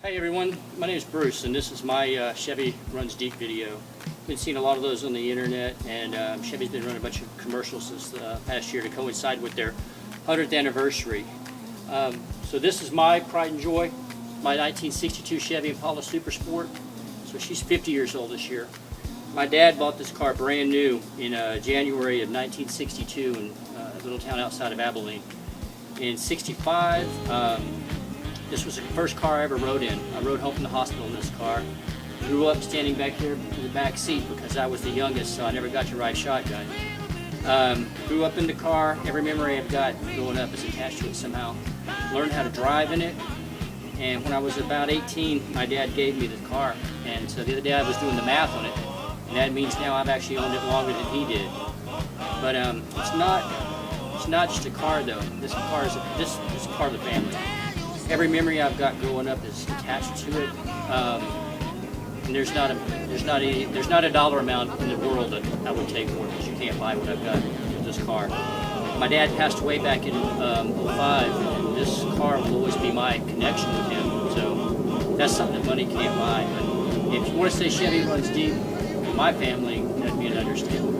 Hey everyone, my name is Bruce, and this is my Chevy Runs Deep video. Been seeing a lot of those on the internet, and Chevy's been running a bunch of commercials this past year to coincide with their 100th anniversary. So this is my pride and joy, my 1962 Chevy Impala Super Sport. So she's 50 years old this year. My dad bought this car brand new in January of 1962 in a little town outside of Abilene. In '65, this was the first car I ever rode in. I rode home from the hospital in this car. Grew up standing back here in the back seat because I was the youngest, so I never got to ride shotgun. Grew up in the car. Every memory I've got growing up is attached to it somehow. Learned how to drive in it, and when I was about 18, my dad gave me the car. And so the other day I was doing the math on it, and that means now I've actually owned it longer than he did. But it's not just a car though. This car is this is part of the family. Every memory I've got growing up is attached to it, and there's not a dollar amount in the world that I would take for it, because you can't buy what I've got with this car. My dad passed away back in '05, and this car will always be my connection with him. So that's something that money can't buy. But if you want to say Chevy runs deep, my family, that'd be an understatement.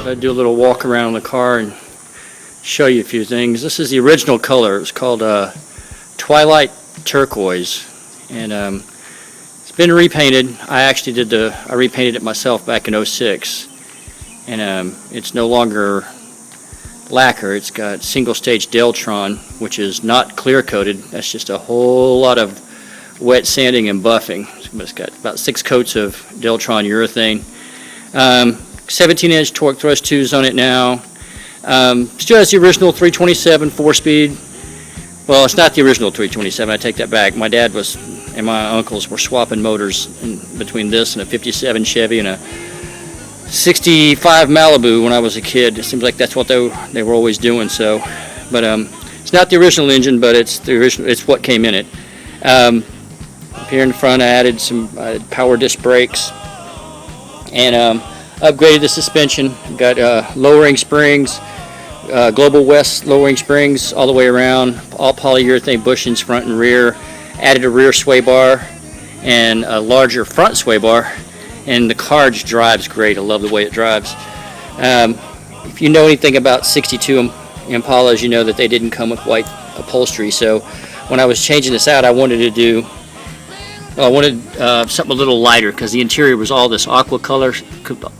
I'll do a little walk around the car and show you a few things. This is the original color. It was called Twilight Turquoise, and it's been repainted. I repainted it myself back in '06, and it's no longer lacquer. It's got single stage Deltron, which is not clear coated. That's just a whole lot of wet sanding and buffing. It's got about 6 coats of Deltron urethane. 17-inch torque thrust 2s on it now. Still has the original 327 4-speed. Well, it's not the original 327. I take that back. My dad and my uncles were swapping motors between this and a 57 Chevy and a 65 Malibu when I was a kid. It seems like that's what they were always doing. So, but it's not the original engine, but it's the original. It's what came in it. Up here in the front, I added some power disc brakes and upgraded the suspension. Got lowering springs, Global West lowering springs all the way around, all polyurethane bushings front and rear. Added a rear sway bar and a larger front sway bar, and the car just drives great. I love the way it drives. If you know anything about '62 Impalas, you know that they didn't come with white upholstery. So when I was changing this out, I wanted something a little lighter, because the interior was all this aqua color,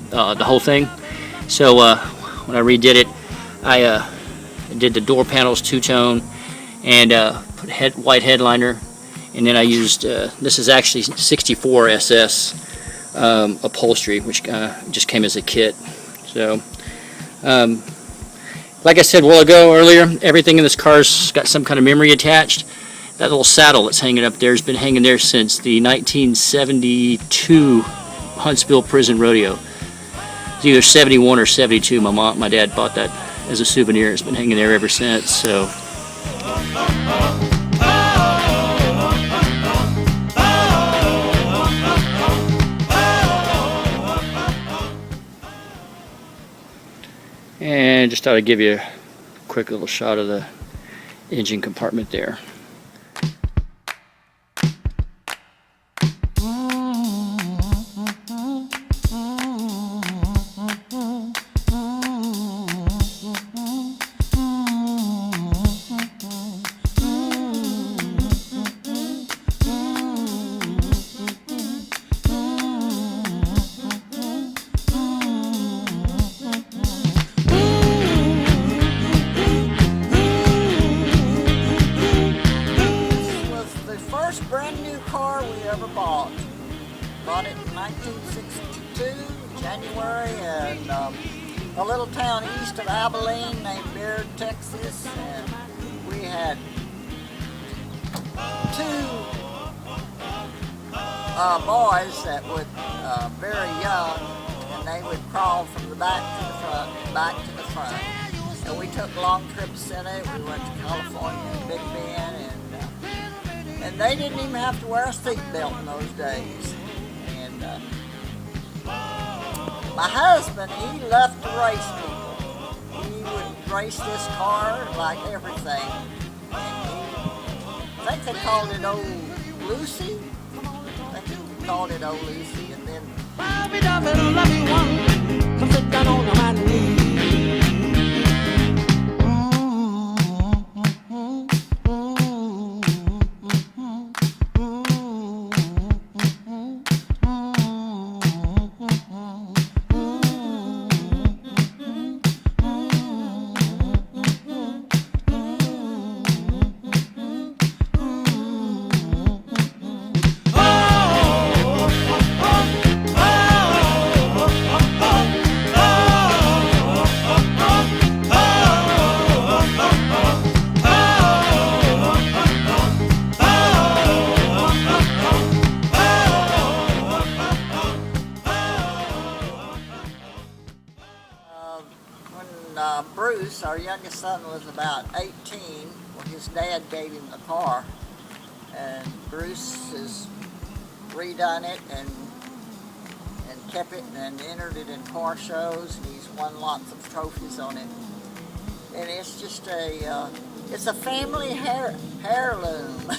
the whole thing. So when I redid it, I did the door panels two-tone and put white headliner, and then I used this is actually '64 SS upholstery, which just came as a kit. So like I said earlier, everything in this car's got some kind of memory attached. That little saddle that's hanging up there has been hanging there since the 1972 Huntsville Prison Rodeo. It's either 71 or 72. My dad bought that as a souvenir. It's been hanging there ever since. So. And just thought I'd give you a quick little shot of the engine compartment there. first brand new car we ever bought. Bought it in 1962, January, in a little town east of Abilene named Beard, Texas. And we had two boys that would very young, and they would crawl from the back to the front, back to the front. And we took long trips in it. We went to California, Big Bend, and they didn't even have to wear a seatbelt in those days. And my husband, he loved to race people. He would race this car like everything. And I think they called it Old Lucy. I think they called it Old Lucy. And then come sit down on my knee. Bruce, our youngest son, was about 18 when his dad gave him the car, and Bruce has redone it and kept it and entered it in car shows, and he's won lots of trophies on it. And it's just it's a family heirloom.